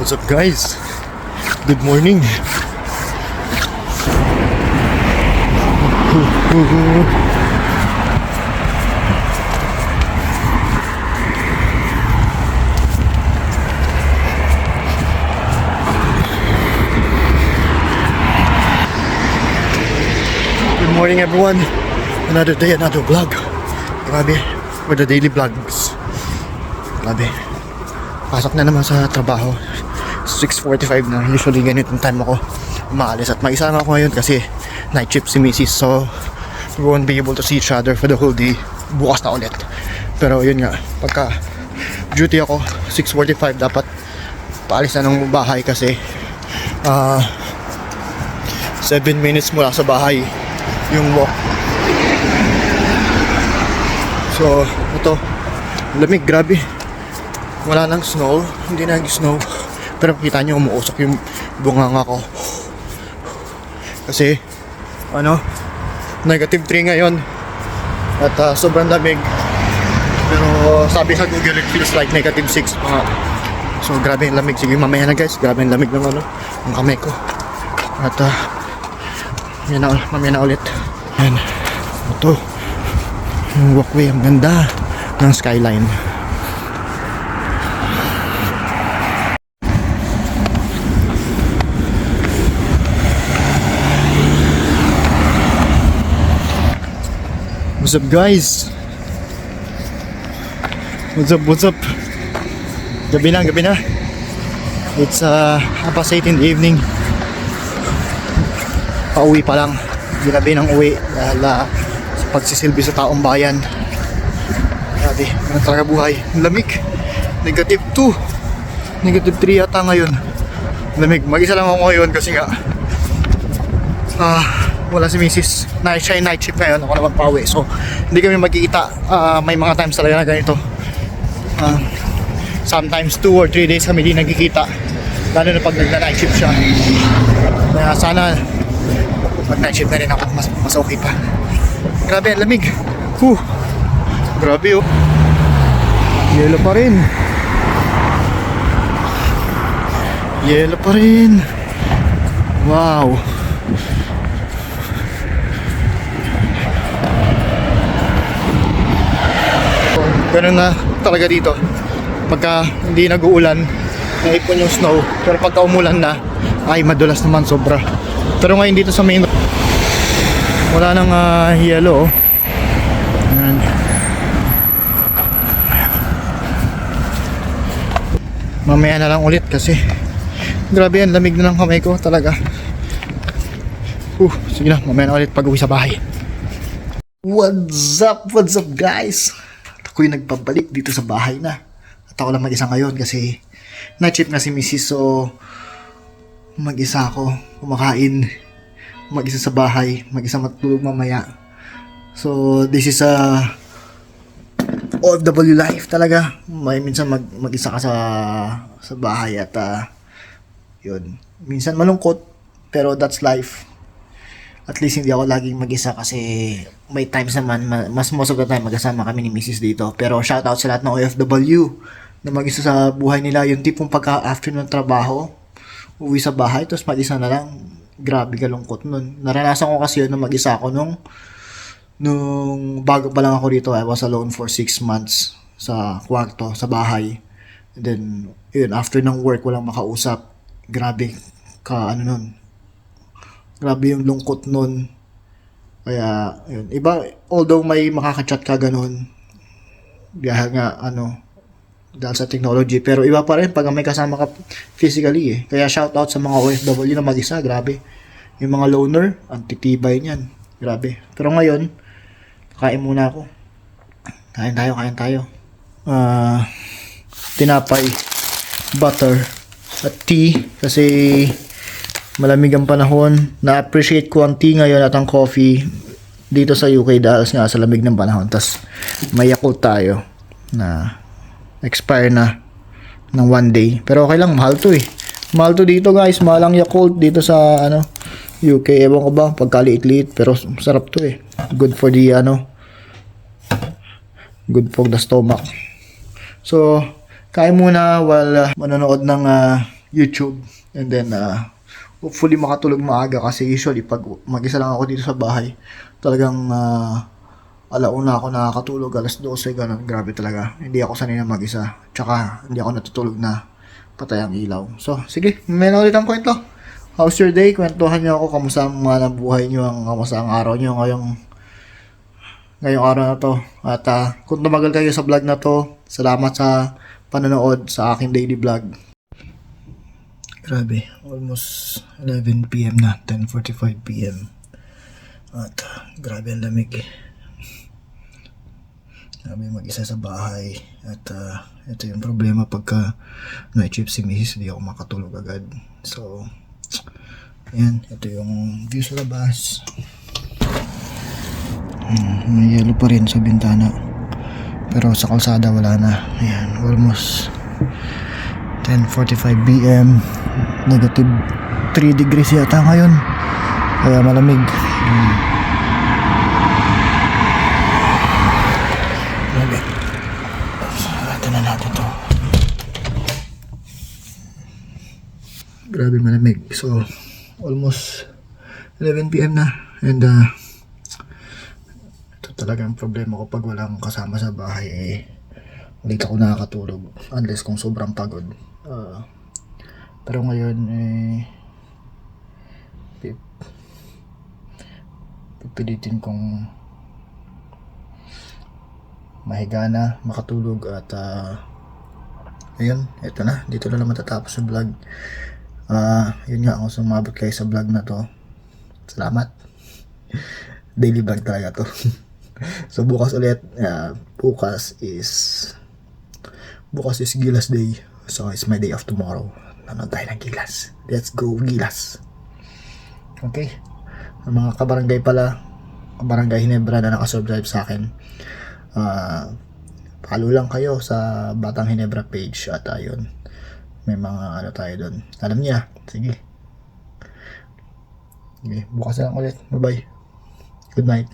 What's up guys? Good morning. Good morning everyone. Another day, another vlog. Grabe, for the daily vlogs. Grabe. Pasok na naman sa trabaho. 6:45 na. Usually ganitong time ako umaalis. At mag-isama ako ngayon kasi night shift si Mrs. So we won't be able to see each other for the whole day. Bukas na ulit. Pero yun nga, pagka duty ako 6:45 dapat paalis na ng bahay kasi 7 minutes mula sa bahay yung walk. So ito, lamig, grabe. Wala nang snow, hindi na snow. Pero kita nyo, umuusok yung bunganga ko. Kasi, -3 ngayon. At sobrang lamig. Pero sabi sa Google, it feels like -6 pa nga. So grabe yung lamig. Sige, mamaya na guys. Grabe yung lamig ng ng kamay ko. At mamaya na ulit. Yan. Ito. Yung walkway, ang ganda ng skyline. What's up guys? What's up? Gabi na. It's 8:30 in the evening. Pauwi pa lang. Ginabi ng uwi dahil sa pagsisilbi sa taong bayan. Grabe, ano talaga buhay. Lamig. -2. -3 yata ngayon. Lamig. Mag-isa lang ako ngayon kasi nga wala si Mrs. Night shift ngayon. Ako naman pauwi. So, hindi kami magkikita. May mga times talaga na ganito. Sometimes 2 or 3 days kami di nagkikita. Lalo na pag nagna-night shift siya. Kaya sana pag night shift na rin ako, mas okay pa. Grabe, ang lamig. Grabe oh. Yelo pa rin. Yelo pa rin. Wow. Ganun na talaga dito. Pagka hindi nag-uulan, naipon yung snow. Pero pagka umulan na, ay madulas naman sobra. Pero ngayon dito sa main, wala nang yelo oh. Ayan. Mamaya na lang ulit kasi grabe yan, lamig na ng kamay ko talaga. Sige na, mamaya na ulit pag uwi sa bahay. What's up guys? Ako'y nagpabalik dito sa bahay na. At ako lang mag-isa ngayon kasi night shift na si Mrs. So mag-isa ako kumakain, mag-isa sa bahay, mag-isa matulog mamaya. So this is a OFW life talaga. May minsan mag-isa ka sa bahay at yun. Minsan malungkot pero that's life. At least hindi ako laging mag-isa kasi may times naman, mas most of the time magkasama kami ni Mrs. dito. Pero shoutout sa lahat ng OFW na mag-isa sa buhay nila. Yung tipong pagka-after ng trabaho, uwi sa bahay, tapos mag-isa na lang. Grabe kalungkot nun. Naranasan ko kasi yun na mag-isa ako nung bago pa lang ako rito. I was alone for 6 months sa kwarto, sa bahay. And then, yun, after ng work, walang makausap. Grabe nun. Grabe yung lungkot nun. Kaya, yun. Iba, although may makaka-chat ka ganun, dahil nga, dahil sa technology, pero iba pa rin pag may kasama ka physically eh. Kaya shoutout sa mga OFW na mag-isa, grabe. Yung mga loner, ang titibay niyan. Grabe. Pero ngayon, kain muna ako. Kain tayo. Tinapay, butter, at tea, kasi malamig ang panahon. Na-appreciate ko ang tea ngayon at ang coffee dito sa UK dahil nga sa lamig ng panahon. Tas may Yakult tayo na expire na ng 1 day. Pero okay lang, mahal to eh. Mahal to dito guys. Mahal ang Yakult dito sa UK. Ewan ko ba, pagkaliit-liit. Pero sarap to eh. Good for the good for the stomach. So, kain muna while manonood ng YouTube. And then, hopefully makatulog maaga kasi usually pag mag-isa lang ako dito sa bahay, talagang alauna ako nakakatulog, alas 12, ganun. Grabe talaga. Hindi ako sanay na mag-isa. Tsaka, hindi ako natutulog na patay ang ilaw. So, sige, may na ulit ang kwento. How's your day? Kwentuhan niyo ako, kamusta ang mga buhay niyo, kamusta ang araw niyo ngayong araw na to. At kung tumagal kayo sa vlog na to, salamat sa panonood sa aking daily vlog. Grabe, almost 11 PM na, 10:45 PM. At grabe ang lamig. Grabe mag-isa sa bahay. At ito yung problema pagka night shift si Mrs. Hindi ako makatulog agad. So, ayan, ito yung view sa labas. May yellow pa rin sa bintana. Pero sa kalsada wala na. Ayan, almost 10:45 PM. Negative 3 degrees yata ngayon. Kaya malamig. Malamig. Sarado na natin to. Grabe malamig. So, almost 11 PM na. And ito talagang problema ko pag walang kasama sa bahay. Hindi ako nakakatulog unless kung sobrang pagod. Pero ngayon pipilitin kong mahiga na, makatulog at ayun, eto na, dito na lang matatapos yung vlog. Yun nga, kung sumabot kayo sa vlog na to, salamat. Daily vlog talaga to. So bukas ulit, bukas is Gilas Day. So it's my day of tomorrow. Nanood tayo ng Gilas. Let's go Gilas. Okay. Ang mga kabarangay pala, Barangay Hinebra na nakasubscribe sa akin, follow lang kayo sa Batang Hinebra page at ayun, may mga tayo doon. Alam niya. Sige. Okay, bukas na lang ulit. Bye bye. Good night.